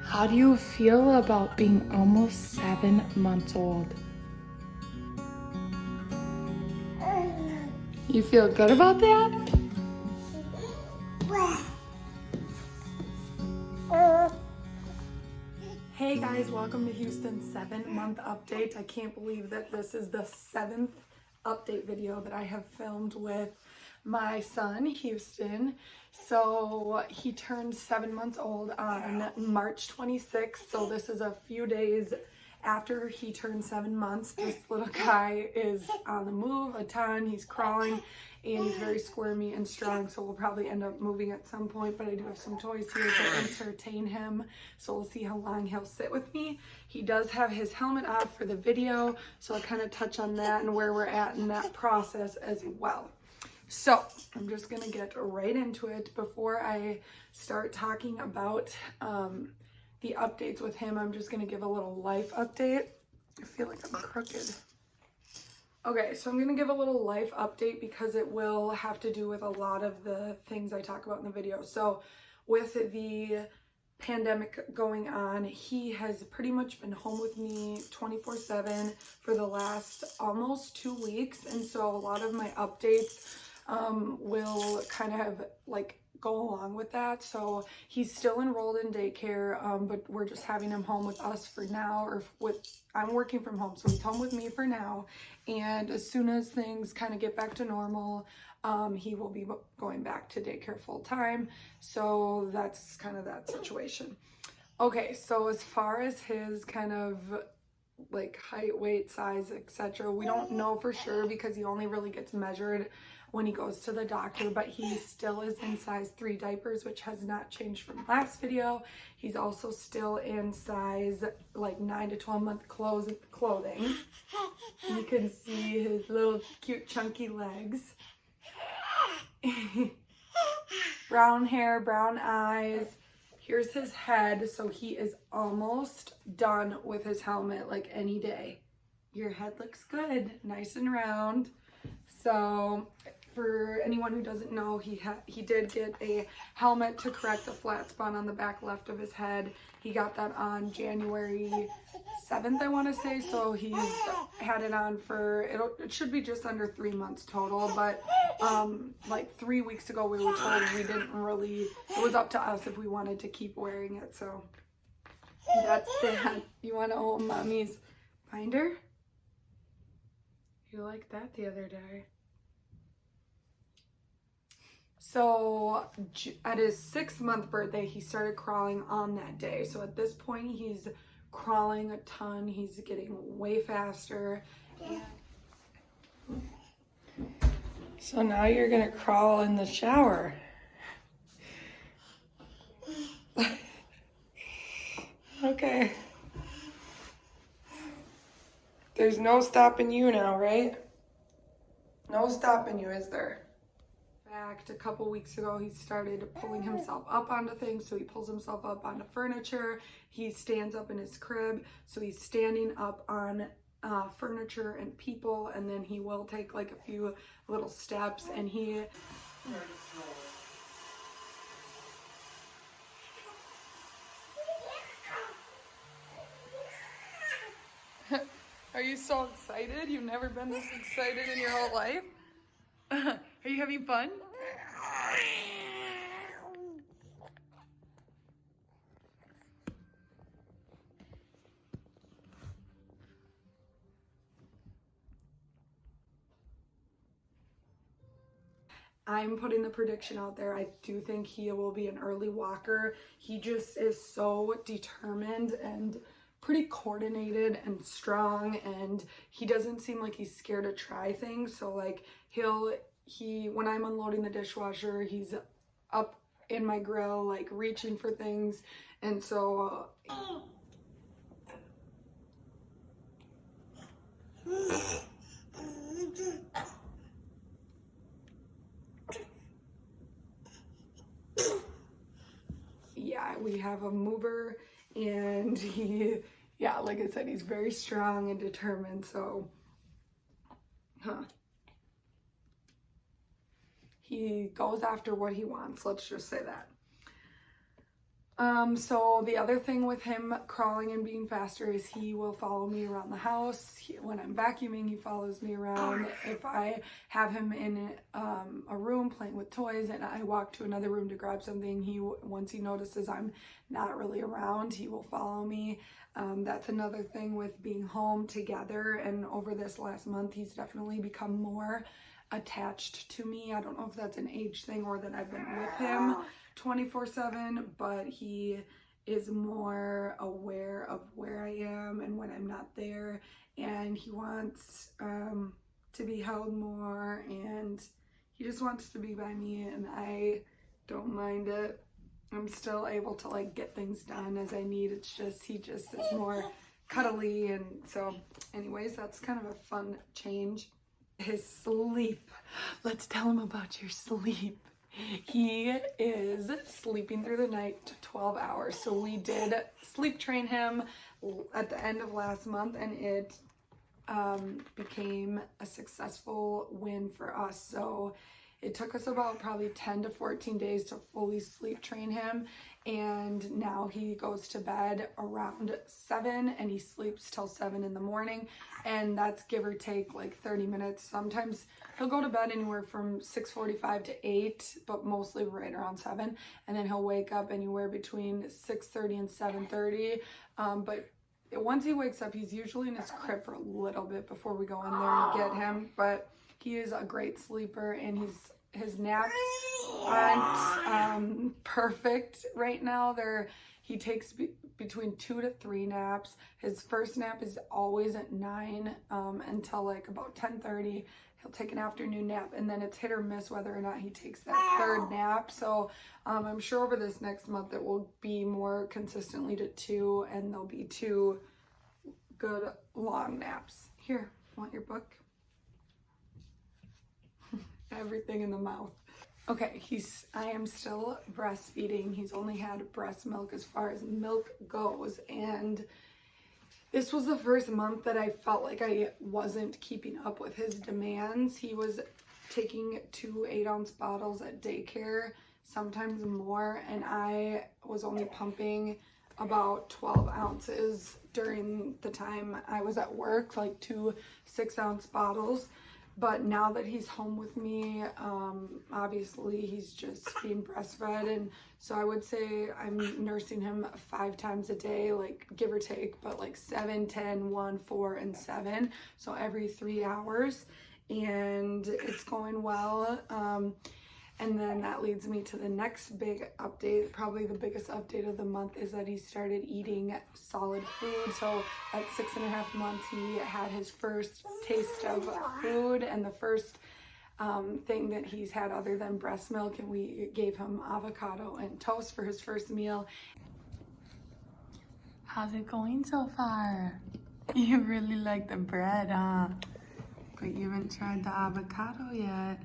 How do you feel about being almost 7 months old? You feel good about that? Hey guys, welcome to Houston's 7-month update. I can't believe that this is the 7th update video that I have filmed with my son, Houston. So he turned 7 months old on March 26th. So this is a few days after he turned 7 months. This little guy is on the move a ton. He's crawling and he's very squirmy and strong. So we'll probably end up moving at some point, but I do have some toys here to entertain him. So we'll see how long he'll sit with me. He does have his helmet off for the video. So I'll kind of touch on that and where we're at in that process as well. So I'm just gonna get right into it. Before I start talking about the updates with him, I'm just gonna give a little life update. I feel like I'm crooked. Okay, so I'm gonna give a little life update because it will have to do with a lot of the things I talk about in the video. So with the pandemic going on, he has pretty much been home with me 24/7 for the last almost 2 weeks. And so a lot of my updates will kind of like go along with that. So he's still enrolled in daycare, but we're just having him home with us for now, or I'm working from home, so he's home with me for now. And as soon as things kind of get back to normal, he will be going back to daycare full time. So that's kind of that situation. Okay, so as far as his kind of like height, weight, size, etc., we don't know for sure because he only really gets measured when he goes to the doctor, but he still is in size 3 diapers, which has not changed from last video. He's also still in size like 9 to 12 month clothing. You can see his little cute chunky legs. Brown hair, brown eyes. Here's his head, so he is almost done with his helmet like any day. Your head looks good, nice and round. So for anyone who doesn't know, he did get a helmet to correct the flat spot on the back left of his head. He got that on January 7th, I want to say. So he's had it on for, it should be just under 3 months total. But like 3 weeks ago, we were told we didn't really, it was up to us if we wanted to keep wearing it. So that's that. You want to hold mommy's binder? You liked that the other day. So at his 6-month birthday, he started crawling on that day. So at this point, he's crawling a ton. He's getting way faster. So now you're gonna crawl in the shower. Okay. There's no stopping you now, right? No stopping you, is there? A couple weeks ago, he started pulling himself up onto things. So he pulls himself up onto furniture. He stands up in his crib. So he's standing up on furniture and people. And then he will take like a few little steps. And he... Are you so excited? You've never been this excited in your whole life? Are you having fun? I'm putting the prediction out there. I do think he will be an early walker. He just is so determined and pretty coordinated and strong, and he doesn't seem like he's scared to try things. So like when I'm unloading the dishwasher, he's up in my grill like reaching for things. And so yeah, we have a mover, and like I said, he's very strong and determined. So he goes after what he wants, let's just say that. So the other thing with him crawling and being faster is he will follow me around the house. When I'm vacuuming, he follows me around. If I have him in a room playing with toys and I walk to another room to grab something, once he notices I'm not really around, he will follow me. That's another thing with being home together, and over this last month, he's definitely become more attached to me. I don't know if that's an age thing or that I've been with him 24/7, but he is more aware of where I am and when I'm not there, and he wants to be held more, and he just wants to be by me, and I don't mind it. I'm still able to like get things done as I need. It's just he just is more cuddly, and so anyways, that's kind of a fun change. His sleep. Let's tell him about your sleep. He is sleeping through the night to 12 hours. So we did sleep train him at the end of last month, and it became a successful win for us. So it took us about probably 10 to 14 days to fully sleep train him, and now he goes to bed around 7 and he sleeps till 7 in the morning, and that's give or take like 30 minutes. Sometimes he'll go to bed anywhere from 6:45 to 8, but mostly right around 7, and then he'll wake up anywhere between 6:30 and 7:30. But once he wakes up, he's usually in his crib for a little bit before we go in there and get him. But he is a great sleeper, and his naps aren't perfect right now. He takes between 2 to 3 naps. His first nap is always at 9 until like about 10:30. He'll take an afternoon nap, and then it's hit or miss whether or not he takes that third nap. So I'm sure over this next month it will be more consistently to 2, and there'll be 2 good long naps. Here, want your book? Everything in the mouth. Okay, I am still breastfeeding. He's only had breast milk as far as milk goes, and this was the first month that I felt like I wasn't keeping up with his demands. He was taking 2 8-ounce bottles at daycare, sometimes more, and I was only pumping about 12 ounces during the time I was at work, like 2 6-ounce bottles. But now that he's home with me, obviously he's just being breastfed, and so I would say I'm nursing him 5 times a day, like give or take, but like 7, 10, 1, 4, and 7, so every 3 hours, and it's going well. And then that leads me to the next big update. Probably the biggest update of the month is that he started eating solid food. So at 6.5 months, he had his first taste of food, and the first thing that he's had other than breast milk, and we gave him avocado and toast for his first meal. How's it going so far? You really like the bread, huh? But you haven't tried the avocado yet.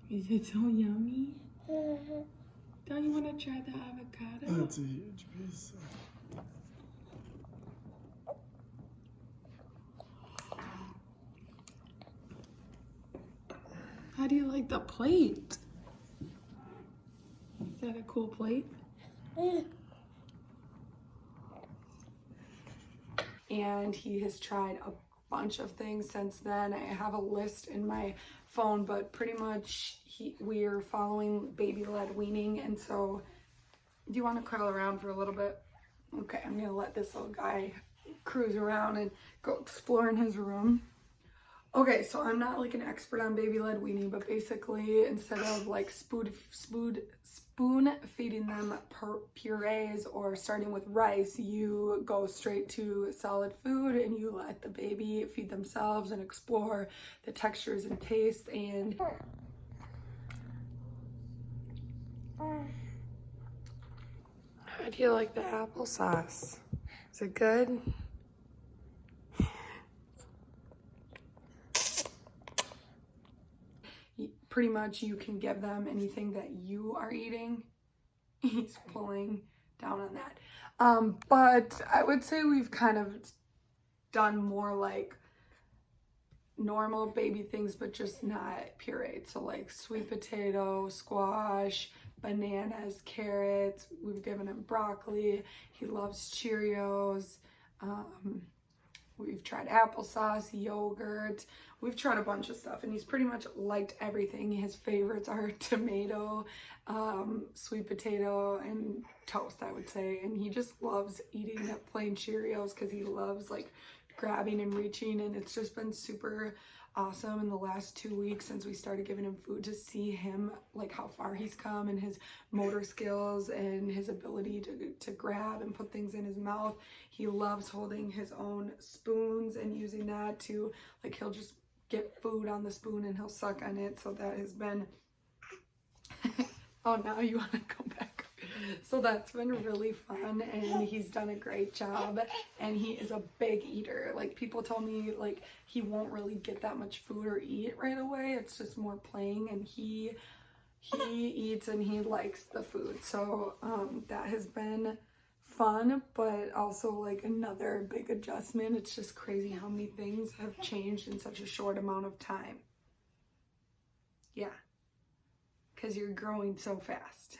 Is it so yummy? Don't you want to try the avocado? That's a huge piece. How do you like the plate? Is that a cool plate? And he has tried a bunch of things since then. I have a list in my phone, but pretty much we are following baby-led weaning, and so do you want to crawl around for a little bit? Okay, I'm gonna let this little guy cruise around and go explore in his room. Okay, so I'm not like an expert on baby-led weaning, but basically instead of like spoon feeding them purees or starting with rice, you go straight to solid food and you let the baby feed themselves and explore the textures and tastes. And how do you like the applesauce? Is it good? Pretty much you can give them anything that you are eating. He's pulling down on that. But I would say we've kind of done more like normal baby things, but just not pureed. So like sweet potato, squash, bananas, carrots. We've given him broccoli. He loves Cheerios. We've tried applesauce, yogurt. We've tried a bunch of stuff, and he's pretty much liked everything. His favorites are tomato, sweet potato, and toast, I would say. And he just loves eating the plain Cheerios because he loves like grabbing and reaching, and it's just been super awesome in the last 2 weeks since we started giving him food to see him, like how far he's come and his motor skills and his ability to grab and put things in his mouth. He loves holding his own spoons and using that to, like, he'll just get food on the spoon and he'll suck on it. So that has been oh, now you want to go back. So that's been really fun, and he's done a great job, and he is a big eater. Like, people told me like he won't really get that much food or eat right away. It's just more playing, and he eats and he likes the food. So that has been fun, but also like another big adjustment. It's just crazy how many things have changed in such a short amount of time. Yeah, because you're growing so fast.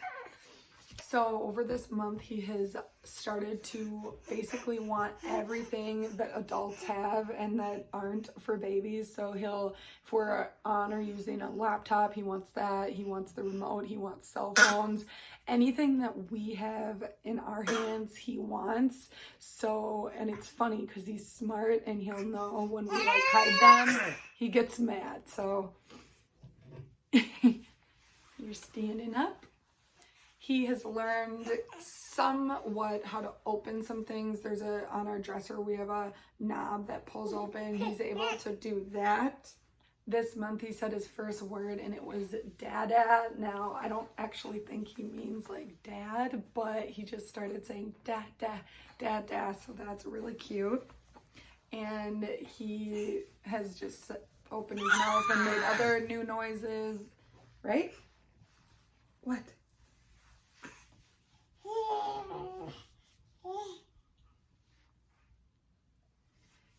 So over this month, he has started to basically want everything that adults have and that aren't for babies. So if we're on or using a laptop, he wants that. He wants the remote. He wants cell phones. Anything that we have in our hands, he wants. So, and it's funny because he's smart and he'll know when we like hide them, he gets mad. So you're standing up. He has learned somewhat how to open some things. On our dresser, we have a knob that pulls open. He's able to do that. This month, he said his first word, and it was dada. Now, I don't actually think he means like dad, but he just started saying da, da, da, da. So that's really cute. And he has just opened his mouth and made other new noises. Right? What?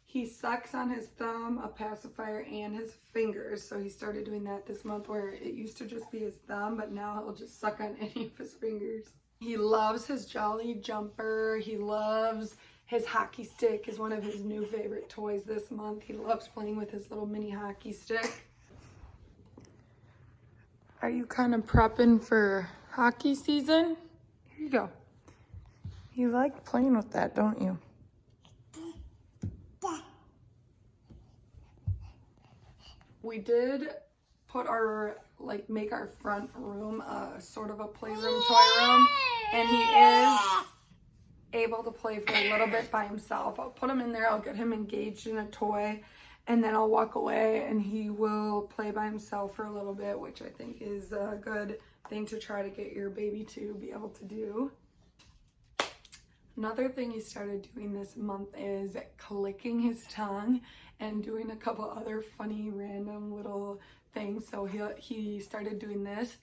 He sucks on his thumb, a pacifier, and his fingers. So he started doing that this month, where it used to just be his thumb, but now he'll just suck on any of his fingers. He loves his Jolly Jumper. He loves his hockey stick, is one of his new favorite toys this month. He loves playing with his little mini hockey stick. Are you kind of prepping for hockey season? Here you go. You like playing with that, don't you? We did put make our front room sort of a playroom, toy room, and he is able to play for a little bit by himself. I'll put him in there, I'll get him engaged in a toy, and then I'll walk away and he will play by himself for a little bit, which I think is a good thing to try to get your baby to be able to do. Another thing he started doing this month is clicking his tongue and doing a couple other funny random little things. So he started doing this,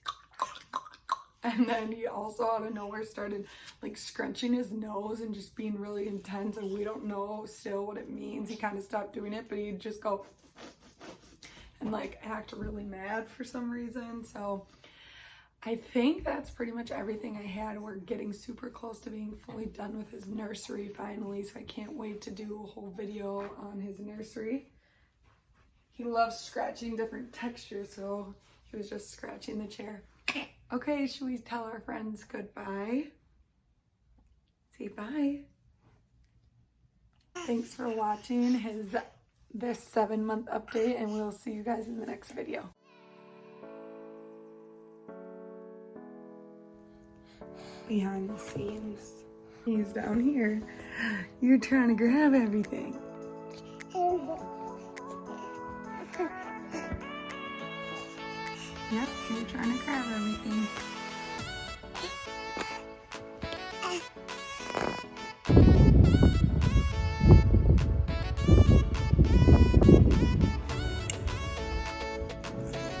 and then he also out of nowhere started like scrunching his nose and just being really intense, and we don't know still what it means. He kind of stopped doing it, but he'd just go and like act really mad for some reason. So I think that's pretty much everything I had. We're getting super close to being fully done with his nursery finally, so I can't wait to do a whole video on his nursery. He loves scratching different textures, so he was just scratching the chair. Okay, should we tell our friends goodbye? Say bye. Thanks for watching this 7-month update, and we'll see you guys in the next video. Behind the scenes. He's down here. You're trying to grab everything. Yep, you're trying to grab everything.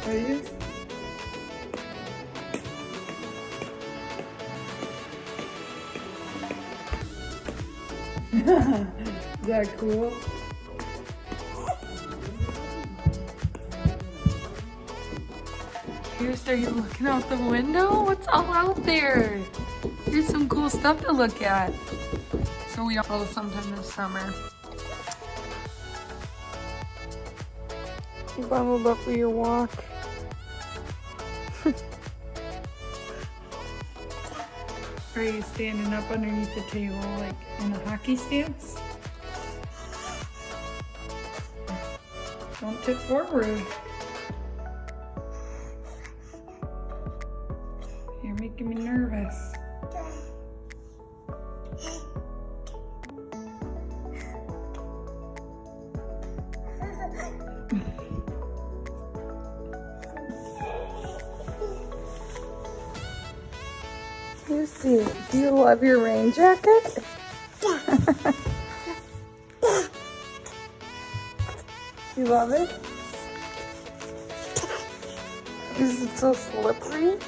Are you? Is that cool? Houston, are you looking out the window? What's all out there? Here's some cool stuff to look at. So we all sometime this summer. You bundled up for your walk. Are you standing up underneath the table like in a hockey stance? Don't tip forward. You're making me nervous. Lucy, do you love your rain jacket? You love it? Is it so slippery?